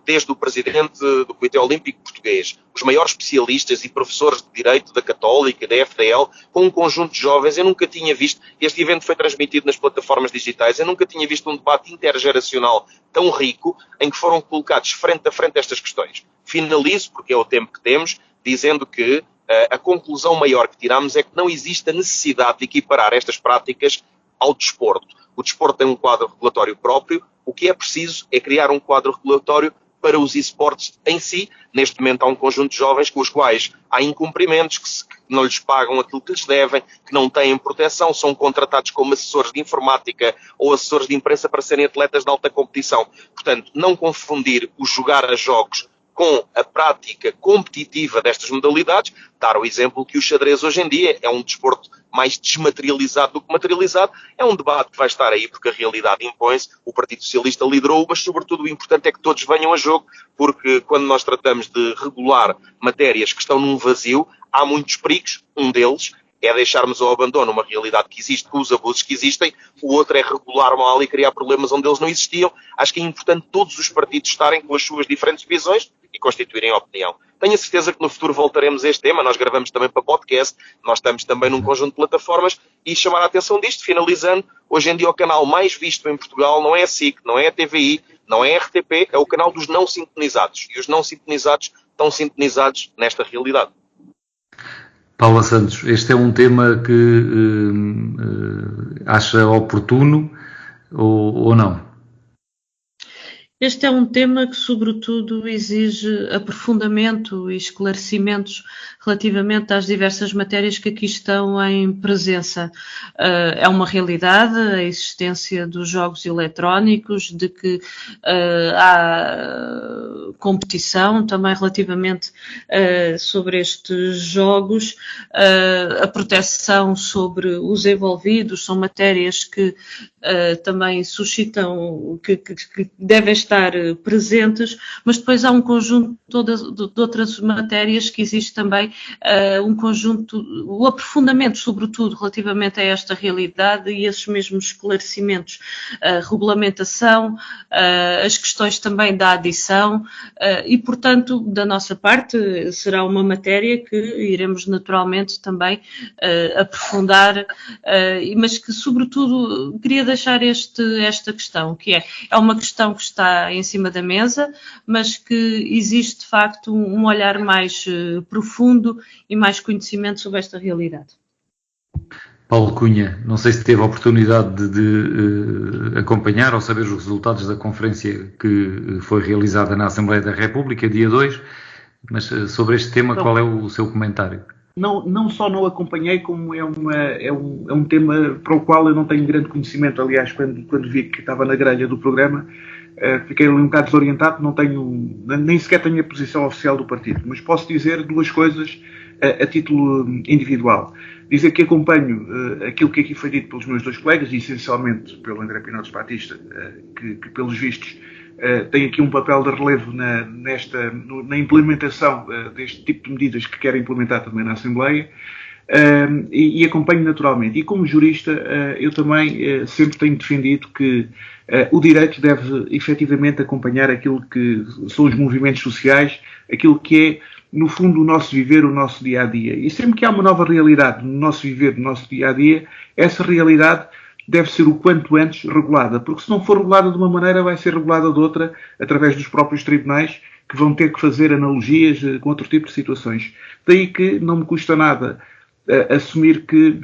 desde o presidente do Comitê Olímpico Português, os maiores especialistas e professores de Direito da Católica, da FDL, com um conjunto de jovens. Eu nunca tinha visto, este evento foi transmitido nas plataformas digitais, eu nunca tinha visto um debate intergeracional tão rico, em que foram colocados frente a frente estas questões. Finalizo, porque é o tempo que temos, dizendo que a conclusão maior que tiramos é que não existe a necessidade de equiparar estas práticas ao desporto. O desporto tem um quadro regulatório próprio. O que é preciso é criar um quadro regulatório para os esportes em si. Neste momento há um conjunto de jovens com os quais há incumprimentos, que não lhes pagam aquilo que lhes devem, que não têm proteção, são contratados como assessores de informática ou assessores de imprensa para serem atletas de alta competição. Portanto, não confundir o jogar a jogos com a prática competitiva destas modalidades. Dar o exemplo que o xadrez hoje em dia é um desporto mais desmaterializado do que materializado. É um debate que vai estar aí porque a realidade impõe-se. O Partido Socialista liderou, mas sobretudo o importante é que todos venham a jogo, porque quando nós tratamos de regular matérias que estão num vazio, há muitos perigos. Um deles é deixarmos ao abandono uma realidade que existe, com os abusos que existem. O outro é regular mal e criar problemas onde eles não existiam. Acho que é importante todos os partidos estarem com as suas diferentes visões e constituírem opinião. Tenho a certeza que no futuro voltaremos a este tema. Nós gravamos também para podcast, nós estamos também num conjunto de plataformas, e chamar a atenção disto, finalizando, hoje em dia o canal mais visto em Portugal não é a SIC, não é a TVI, não é a RTP, é o canal dos não sintonizados. E os não sintonizados estão sintonizados nesta realidade. Paula Santos, este é um tema que acha oportuno ou não? Este é um tema que, sobretudo, exige aprofundamento e esclarecimentos relativamente às diversas matérias que aqui estão em presença. É uma realidade a existência dos jogos eletrónicos, de que há competição também relativamente sobre estes jogos. A proteção sobre os envolvidos são matérias que também suscitam, que devem estar presentes, mas depois há um conjunto de outras matérias que existe também um conjunto, o aprofundamento, sobretudo, relativamente a esta realidade e esses mesmos esclarecimentos, a regulamentação, as questões também da adição e, portanto, da nossa parte, será uma matéria que iremos naturalmente também aprofundar, mas que, sobretudo, queria deixar esta questão, que é uma questão que está em cima da mesa, mas que existe, de facto, um olhar mais profundo e mais conhecimento sobre esta realidade. Paulo Cunha, não sei se teve a oportunidade de acompanhar ou saber os resultados da conferência que foi realizada na Assembleia da República, dia 2, mas sobre este tema, qual é o seu comentário? Não só não acompanhei, como é um tema para o qual eu não tenho grande conhecimento. Aliás, quando vi que estava na grelha do programa, fiquei ali um bocado desorientado, nem sequer tenho a posição oficial do partido, mas posso dizer duas coisas a título individual. Dizer que acompanho aquilo que aqui foi dito pelos meus dois colegas, e essencialmente pelo André Pinotes Batista, que pelos vistos tem aqui um papel de relevo na implementação deste tipo de medidas que quer implementar também na Assembleia, e acompanho naturalmente. E como jurista, eu também sempre tenho defendido que o direito deve efetivamente acompanhar aquilo que são os movimentos sociais, aquilo que é, no fundo, o nosso viver, o nosso dia-a-dia. E sempre que há uma nova realidade no nosso viver, no nosso dia-a-dia, essa realidade deve ser o quanto antes regulada, porque se não for regulada de uma maneira, vai ser regulada de outra, através dos próprios tribunais, que vão ter que fazer analogias com outro tipo de situações. Daí que não me custa nada assumir que,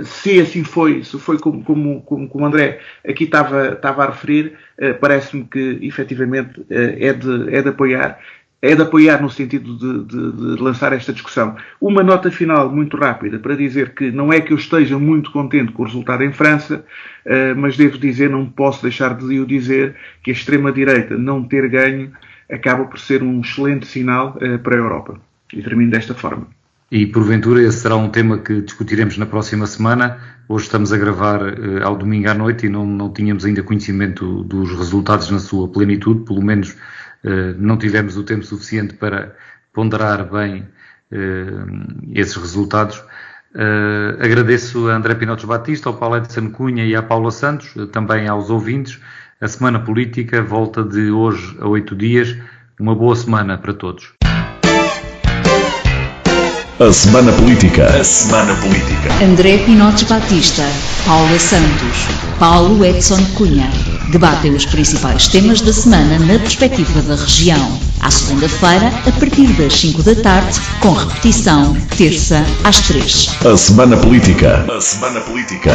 se assim foi, se foi como o André aqui estava a referir, parece-me que, efetivamente, é de apoiar. É de apoiar no sentido de lançar esta discussão. Uma nota final muito rápida para dizer que não é que eu esteja muito contente com o resultado em França, mas devo dizer, não posso deixar de o dizer, que a extrema-direita não ter ganho acaba por ser um excelente sinal para a Europa. E termino desta forma. E porventura esse será um tema que discutiremos na próxima semana. Hoje estamos a gravar ao domingo à noite e não tínhamos ainda conhecimento dos resultados na sua plenitude, pelo menos não tivemos o tempo suficiente para ponderar bem esses resultados. Agradeço a André Pinotes Batista, ao Paulo Edson Cunha e à Paula Santos, também aos ouvintes. A Semana Política volta de hoje a 8 dias. Uma boa semana para todos. A Semana Política. A Semana Política. André Pinotes Batista, Paula Santos, Paulo Edson Cunha debatem os principais temas da semana na perspectiva da região. À segunda-feira, a partir das 5 da tarde, com repetição, terça às 3. A Semana Política. A Semana Política.